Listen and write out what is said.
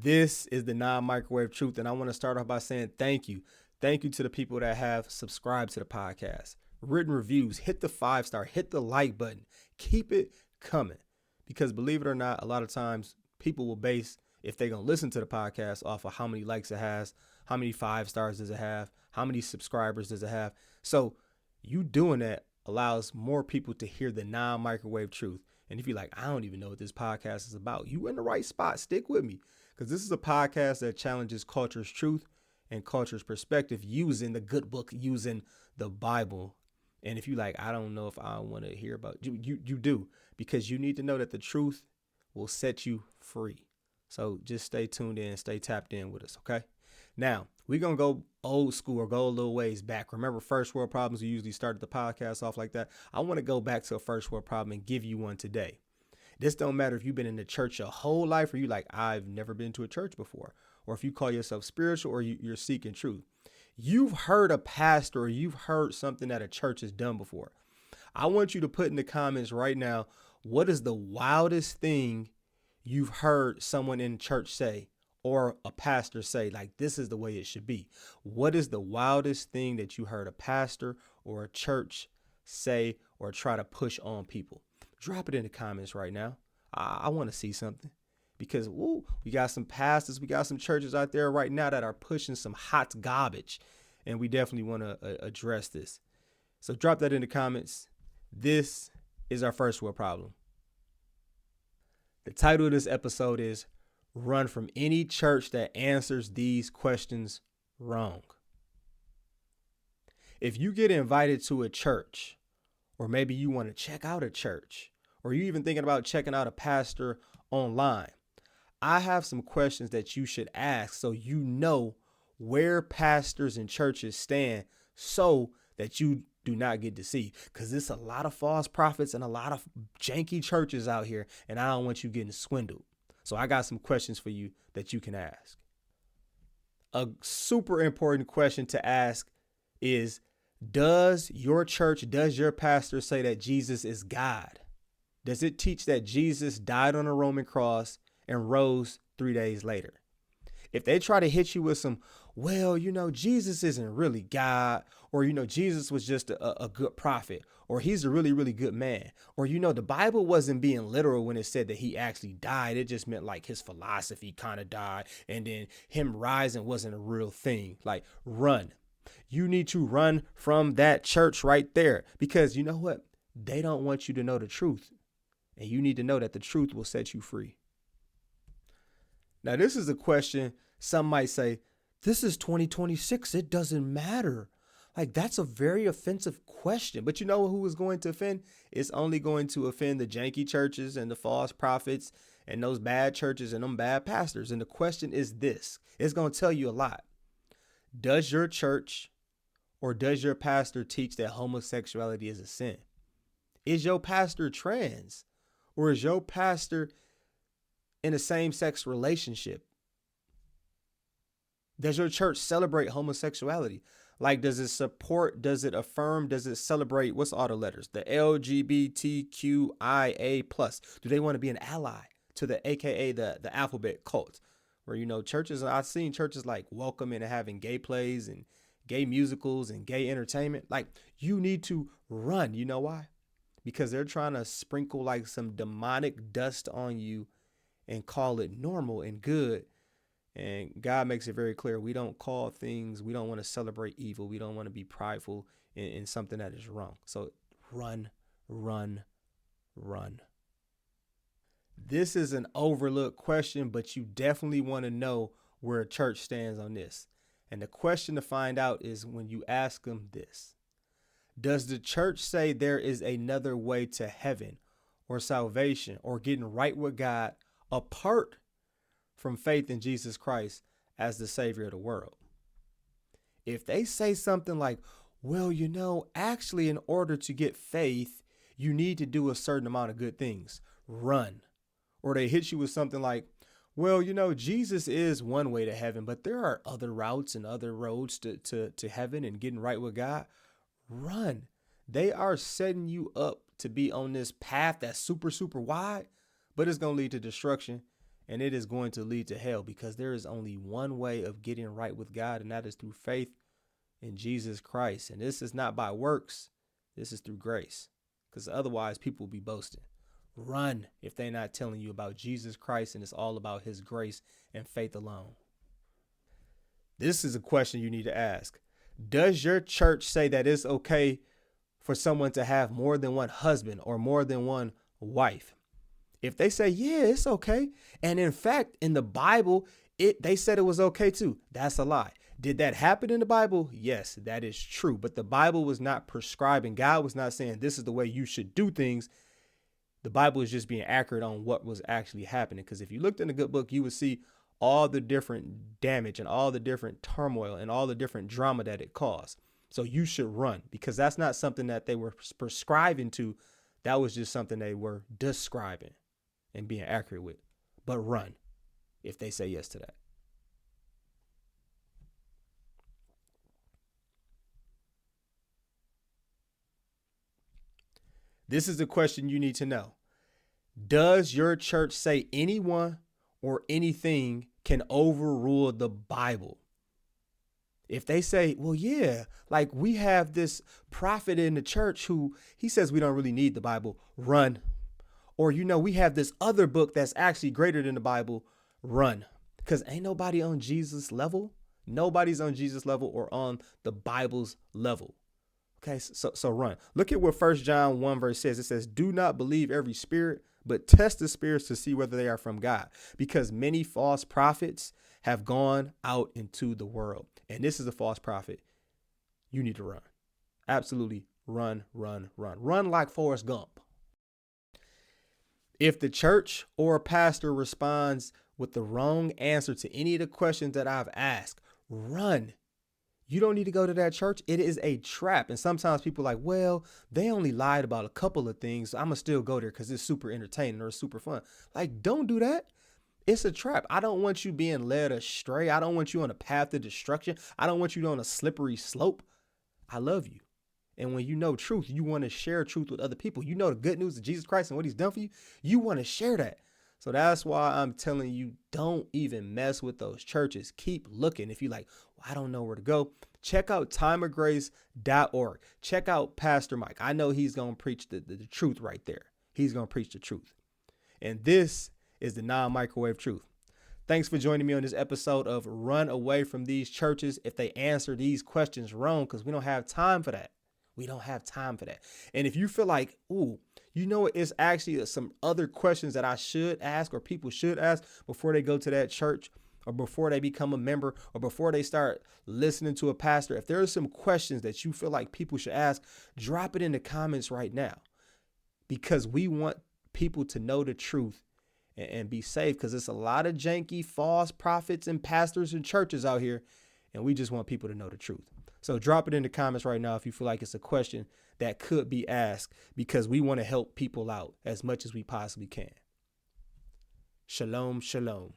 This is the non-microwave truth, and I want to start off by saying thank you. Thank you to the people that have subscribed to the podcast, written reviews, hit the 5-star, hit the like button. Keep it coming, because believe it or not, a lot of times people will base, if they're going to listen to the podcast, off of how many likes it has, how many 5 stars does it have, how many subscribers does it have. So you doing that allows more people to hear the non-microwave truth. And if you're like, I don't even know what this podcast is about, you in the right spot. Stick with me, because this is a podcast that challenges culture's truth and culture's perspective using the good book, using the Bible. And if you like, I don't know if I want to hear about you do, because you need to know that the truth will set you free. So just stay tuned in, stay tapped in with us. Okay. Now we're going to go old school, or go a little ways back. Remember first world problems? We usually started the podcast off like that. I want to go back to a first world problem and give you one today. This don't matter if you've been in the church your whole life, or you like, I've never been to a church before, or if you call yourself spiritual, or you're seeking truth. You've heard a pastor, or you've heard something that a church has done before. I want you to put in the comments right now, what is the wildest thing you've heard someone in church say, or a pastor say, like, this is the way it should be? What is the wildest thing that you heard a pastor or a church say or try to push on people? Drop it in the comments right now. I want to see something, because we got some pastors, we got some churches out there right now that are pushing some hot garbage, and we definitely want to address this. So drop that in the comments. This is our first world problem. The title of this episode is Run from Any Church That Answers These Questions Wrong. If you get invited to a church, or maybe you want to check out a church, or you even thinking about checking out a pastor online, I have some questions that you should ask, so you know where pastors and churches stand, so that you do not get deceived, because there's a lot of false prophets and a lot of janky churches out here, and I don't want you getting swindled. So I got some questions for you that you can ask. A super important question to ask is, does your church, does your pastor say that Jesus is God? Does it teach that Jesus died on a Roman cross and rose 3 days later? If they try to hit you with some, well, Jesus isn't really God, or, Jesus was just a good prophet, or he's a really, really good man, or, the Bible wasn't being literal when it said that he actually died. It just meant like his philosophy kind of died, and then him rising wasn't a real thing. Like, run. You need to run from that church right there, because you know what? They don't want you to know the truth. And you need to know that the truth will set you free. Now, this is a question some might say, this is 2026. It doesn't matter. Like, that's a very offensive question. But you know who is going to offend? It's only going to offend the janky churches and the false prophets and those bad churches and them bad pastors. And the question is this. It's going to tell you a lot. Does your church or does your pastor teach that homosexuality is a sin? Is your pastor trans? Or is your pastor in a same-sex relationship? Does your church celebrate homosexuality? Like, does it support, does it affirm, does it celebrate, what's all the letters? The LGBTQIA+. Do they want to be an ally to the AKA the alphabet cult? Where, churches, I've seen churches like welcoming and having gay plays and gay musicals and gay entertainment. Like, you need to run. You know why? Because they're trying to sprinkle like some demonic dust on you and call it normal and good. And God makes it very clear. We don't call things, we don't want to celebrate evil. We don't want to be prideful in something that is wrong. So run, run, run. This is an overlooked question, but you definitely want to know where a church stands on this. And the question to find out is when you ask them this. Does the church say there is another way to heaven or salvation or getting right with God apart from faith in Jesus Christ as the Savior of the world? If they say something like, well, actually, in order to get faith, you need to do a certain amount of good things, run. Or they hit you with something like, well, Jesus is one way to heaven, but there are other routes and other roads to heaven and getting right with God. Run. They are setting you up to be on this path that's super, super wide, but it's going to lead to destruction and it is going to lead to hell, because there is only one way of getting right with God, and that is through faith in Jesus Christ. And this is not by works. This is through grace, because otherwise people will be boasting. Run if they're not telling you about Jesus Christ, and it's all about his grace and faith alone. This is a question you need to ask. Does your church say that it's okay for someone to have more than one husband or more than one wife? If they say, yeah, it's okay, and in fact, in the Bible, they said it was okay too, that's a lie. Did that happen in the Bible? Yes, that is true. But the Bible was not prescribing. God was not saying this is the way you should do things. The Bible is just being accurate on what was actually happening. Because if you looked in the good book, you would see all the different damage and all the different turmoil and all the different drama that it caused. So you should run, because that's not something that they were prescribing to. That was just something they were describing and being accurate with. But run if they say yes to that. This is the question you need to know. Does your church say anyone or anything can overrule the Bible? If they say, well, yeah, like we have this prophet in the church who he says we don't really need the Bible, run. Or, we have this other book that's actually greater than the Bible, run. Because ain't nobody on Jesus' level. Nobody's on Jesus' level or on the Bible's level. Okay, so run. Look at what 1 John 1 verse says. It says, do not believe every spirit, but test the spirits to see whether they are from God, because many false prophets have gone out into the world. And this is a false prophet. You need to run. Absolutely run, run, run. Run like Forrest Gump. If the church or a pastor responds with the wrong answer to any of the questions that I've asked, run. You don't need to go to that church. It is a trap. And sometimes people are like, well, they only lied about a couple of things, so I'm going to still go there because it's super entertaining or super fun. Like, don't do that. It's a trap. I don't want you being led astray. I don't want you on a path to destruction. I don't want you on a slippery slope. I love you. And when you know truth, you want to share truth with other people. You know the good news of Jesus Christ and what he's done for you. You want to share that. So that's why I'm telling you, don't even mess with those churches. Keep looking. If you're like, well, I don't know where to go, check out timeofgrace.org. Check out Pastor Mike. I know he's going to preach the truth right there. He's going to preach the truth. And this is the non-microwave truth. Thanks for joining me on this episode of Run Away from These Churches if they answer these questions wrong, because we don't have time for that. We don't have time for that. And if you feel like, ooh, it's actually some other questions that I should ask or people should ask before they go to that church or before they become a member or before they start listening to a pastor. If there are some questions that you feel like people should ask, drop it in the comments right now, because we want people to know the truth and be safe, because it's a lot of janky false prophets and pastors and churches out here, and we just want people to know the truth. So drop it in the comments right now if you feel like it's a question that could be asked, because we want to help people out as much as we possibly can. Shalom, shalom.